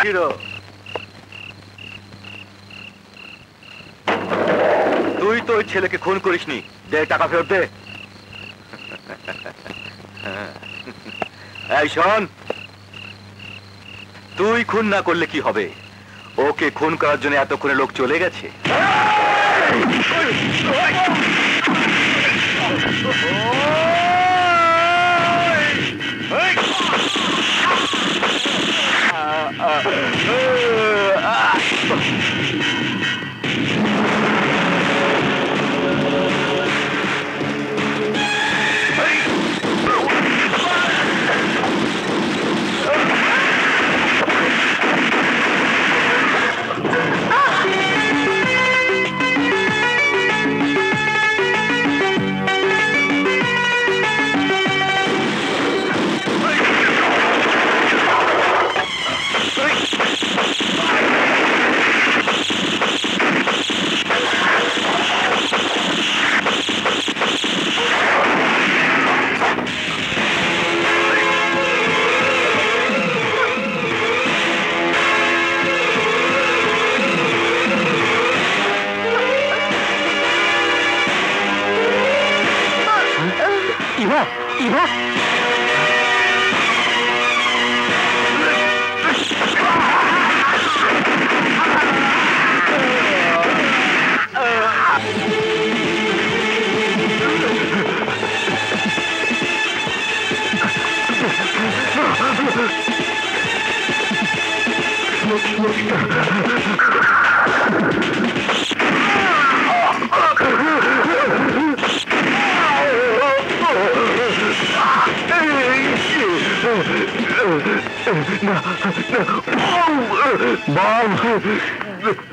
তুই তো ওই ছেলেকে খুন করিসনি, দে টাকা ফেরত দে। এই শোন, তুই খুন না করলে কি হবে? ওকে খুন করার জন্য এতক্ষণে লোক চলে গেছে।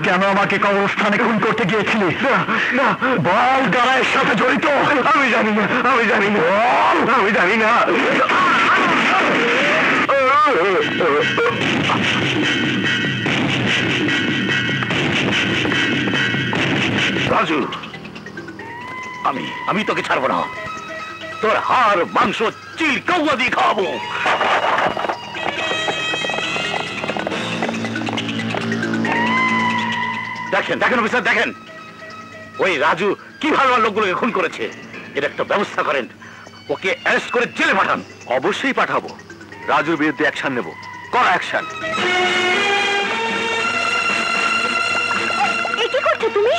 কেন আমাকে কবরস্থানে খুন করতে গিয়েছিলি? বল, গায়ের সাথে জড়িত? আমি জানি না, আমি জানি না, আমি জানি না। রাজু, আমি তোকে ছাড়বো না। তোর হাড় মাংস চিল কৌয়া দিয়ে খাওয়াবো। দেখেন দেখেন অফিসার, দেখেন ওই রাজু কিভাবে লোকগুলোকে খুন করেছে। এর একটা ব্যবস্থা করেন, ওকে অ্যারেস্ট করে জেলে পাঠান। অবশ্যই পাঠাবো, রাজুর বিরুদ্ধে অ্যাকশন নেব, কড়া অ্যাকশন। কি করছো তুমি?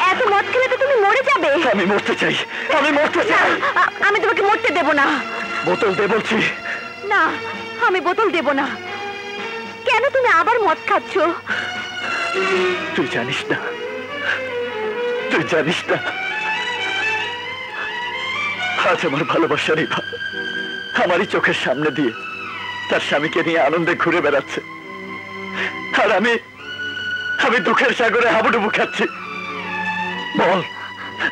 এত মদ খেলে তো তুমি মরে যাবে। আমি মরতে চাই, আমি মরতে চাই। আমি তোমাকে মরতে দেব না। বোতল দে বলছি। না, আমি বোতল দেব না। কেন তুমি আবার মদ খাচ্ছ? তুই জানিস না, তুই জানিস না আজ আমার ভালোবাসার রিভা আমারই চোখের সামনে দিয়ে তার স্বামীকে নিয়ে আনন্দে ঘুরে বেড়াচ্ছে, আর আমি দুঃখের সাগরে হাবুডুবু খাচ্ছি। বল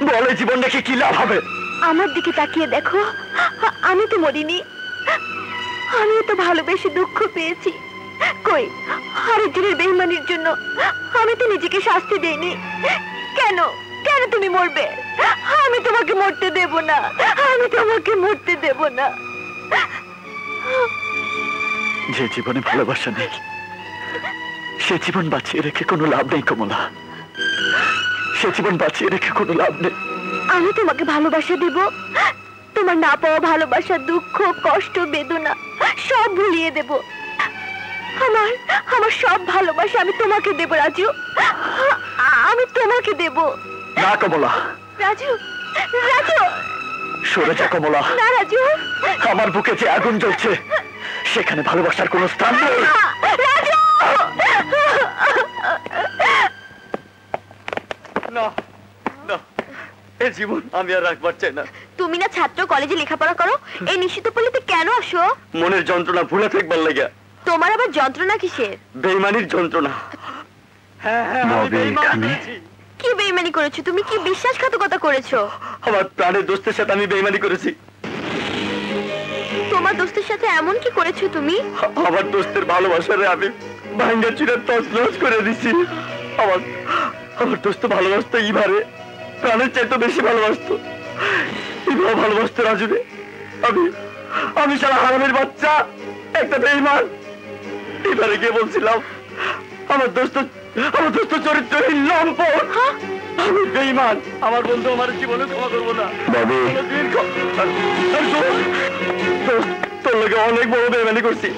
বল, এই জীবন রেখে কি লাভ হবে? আমার দিকে তাকিয়ে দেখো, আমি তো মরিনি। আমিও তো ভালোবেসে দুঃখ পেয়েছি। কই, আরেকজনের বেঈমানির জন্য আমি তো নিজেকে শাস্তি দেইনি। কেন কেন তুমি মরবে? আমি তোমাকে মরতে দেব না, আমি তোমাকে মরতে দেব না। যে জীবনে ভালোবাসা নেই সে জীবন বাঁচিয়ে রেখে কোনো লাভ নেই কমলা, সে জীবন বাঁচিয়ে রেখে কোনো লাভ নেই। আমি তোমাকে ভালোবাসা দেব, তোমার না পাওয়া ভালোবাসা, দুঃখ, কষ্ট, বেদনা সব ভুলিয়ে দেব। আমার সব ভালোবাসা আমি তোমাকে দেব রাজু, আমি তোমাকে দেব। না কমলা। রাজু, রাজু সরে যা কমলা। না রাজু, আমার বুকে যে আগুন জ্বলছে সেখানে ভালোবাসার কোনো স্থান নেই। রাজু, না না, এই জীবন আমি আর রাখবার চাই না। তুমি না ছাত্র, কলেজে লেখাপড়া করো, এই নিশ্চিত পল্লীতে কেন আসো? মনের যন্ত্রণা ভুলে থাকবার লেগে। তোমার আবার যন্ত্রণা কিসের? বেঈমানির যন্ত্রণা। কি বেঈমানি করেছো তুমি? কি বিশ্বাসঘাতকতা করেছো? আমার প্রাণের দোস্তের সাথে আমি বেঈমানি করেছি। তোমার দোস্তের সাথে এমন কি করেছো তুমি? আমার দোস্তের ভালোবাসারে আমি ভাঙ্গা চুরে তছনছ করে দিছি। আমার দোস্ত ভালোবাসতো ইভারে, প্রাণের চাইতে বেশি ভালোবাসতো। ইভা ভালোবাসতো রাজুরে। আমি সারা হারামের বাচ্চা, একটা বেঈমান, এবারে গিয়ে বলছিলাম আমার দোস্ত চরিত্রহীন লম্পট, আমি বেঈমান, আমার বন্ধু আমার জীবনে ক্ষমা করবো না। বাবু তোর লোকে অনেক বড় বেইমানি করছি,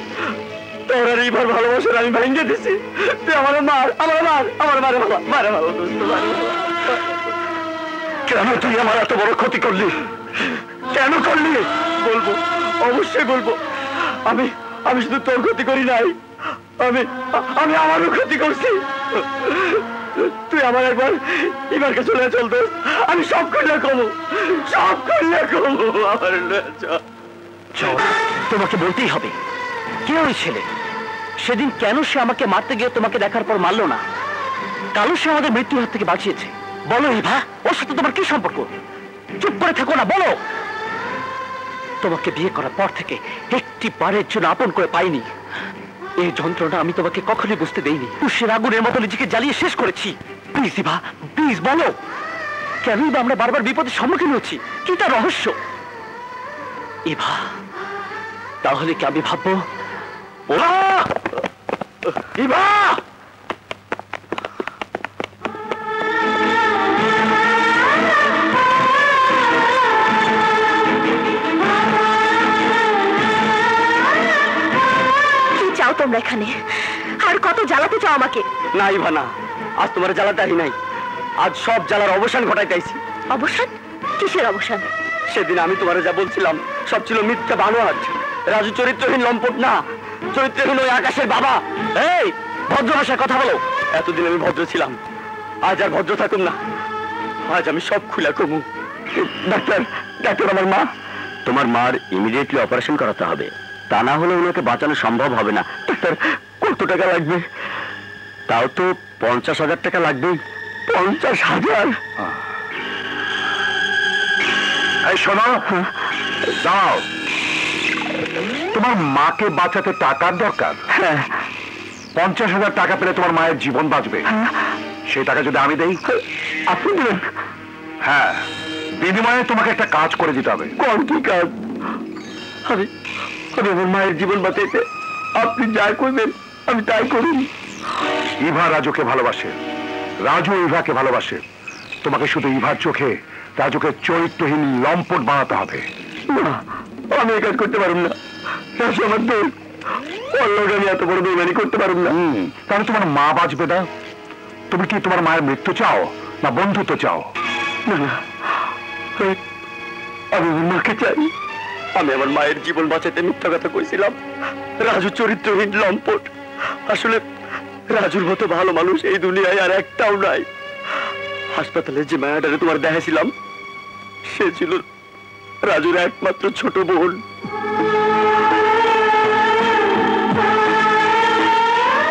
তোর আর এইবার ভালোবাসার আমি ভেঙে দিছি। তুই আমার মারে ভালো দোস্ত, কেন তুই আমার এত বড় ক্ষতি করলি? কেন করলি? বলবো, অবশ্যই বলবো। আমি শুধু তোর ক্ষতি করি নাই, আমি আমারও ক্ষতি করছি। তুই আমার একবার এবারকে চলে চল দোস্ত, আমি সব করলে কমো আমার চল। তোমাকে বলতেই হবে কে ওই ছেলে, সেদিন কেন সে আমাকে মারতে গিয়ে তোমাকে দেখার পর মারলো না? কালো সে আমাদের মৃত্যুর হাত থেকে বাঁচিয়েছে। বলো ইভা, ওর সাথে তোমার কি সম্পর্ক? চুপ করে থাকো না, বলো। তোমাকে বিয়ে করার পর থেকে একটি বারের জন্য আপন করে পাইনি। এই যন্ত্রণা আমি তোমাকে কখনোই বুঝতে দেইনি। পুষ্যের আগুনের মতো নিজেকে জ্বালিয়ে শেষ করেছি। প্লিজ ইভা, প্লিজ বলো, কেনই বা আমরা বারবার বিপদের সম্মুখীন হচ্ছি? কি তার রহস্য? ইভা, তাহলে কি আমি ভাববো ইভা? তোমরা এখানে আর কত জ্বালাতে চাও আমাকে? না ইভা না, আজ তোমার জ্বালাটাই নাই, আজ সব জ্বালার অবসান ঘটাইতেছি। অবসান? কিসের অবসান? সেদিন আমি তোমার যা বলছিলাম সব ছিল মিথ্যা বানোয়াট। রাজু চরিত্রহীন লম্পট না, চরিত্রহীন ওই আকাশের বাবা। এই ভদ্র ভাষায় কথা বলো। এতদিন আমি ভদ্র ছিলাম, আজ আর ভদ্র থাকুম না, আজ আমি সব খুলা কমু। ডাক্তার আমার মা। তোমার মার ইমিডিয়েটলি অপারেশন করাতে হবে, তা না হলে ওনাকে বাঁচানো সম্ভব হবে না। ডাক্তার কত টাকা লাগবে? তাও তো 50,000 টাকা লাগবেই। 50,000? এই শোনো, দাও, তোমার মাকে বাঁচাতে টাকার দরকার। হ্যাঁ। 50,000 টাকা পেলে তোমার মায়ের জীবন বাঁচবে। সেই টাকা যদি আমি দেই? আপনি দেবেন? হ্যাঁ, বিনিময়ে তোমাকে একটা কাজ করে দিতে হবে। কোন কি কাজ? আমি আমার মায়ের জীবন বাঁচাইতে আপনি যাই করবেন আমি তাই করুন। ইভা রাজুকে ভালোবাসে, রাজু ইভাকে ভালোবাসে। তোমাকে শুধু ইভার চোখে রাজুকে চরিত্রহীন লম্পট বানাতে হবে। না, আমি এই কাজ করতে পারুম না। রাজু আমার দোস্ত, ওর লোক আমি এত বড় বেইমানি করতে পারুম না। তাহলে তোমার মা বাঁচবে না? তুমি কি তোমার মায়ের মৃত্যু চাও না বন্ধুত্ব চাও? না না, আমি আমার মাকে চাই। আমি আমার মায়ের জীবন বাঁচাতে মিথ্যা কথা কইছিলাম। রাজু চরিত্রহীন লম্পট। আসলে রাজুর মতো ভালো মানুষ এই দুনিয়ায় আর একটাও নাই। হাসপাতালে যে মায়াটারে তোমার দেখাইছিলাম সে ছিল রাজুর একমাত্র ছোট বোন।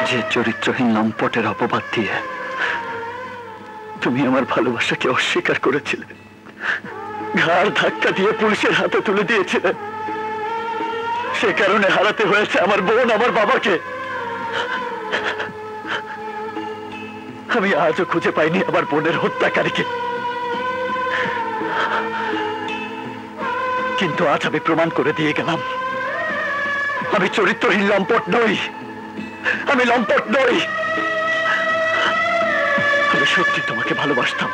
যে চরিত্রহীন লম্পটের অপবাদ দিয়ে তুমি আমার ভালোবাসাকে অস্বীকার করেছিলে, ঘাড় ধাক্কা দিয়ে পুলিশের হাতে তুলে দিয়েছিলে, সে কারণে হারাতে হয়েছে আমার বোন, আমার বাবাকে। আমি আজও খুঁজে পাইনি আমার বোনের হত্যাকারীকে, কিন্তু আজ আমি প্রমাণ করে দিয়ে গেলাম আমি চরিত্রহীন লম্পট নই। আমি লম্পট নই, আমি সত্যি তোমাকে ভালোবাসতাম।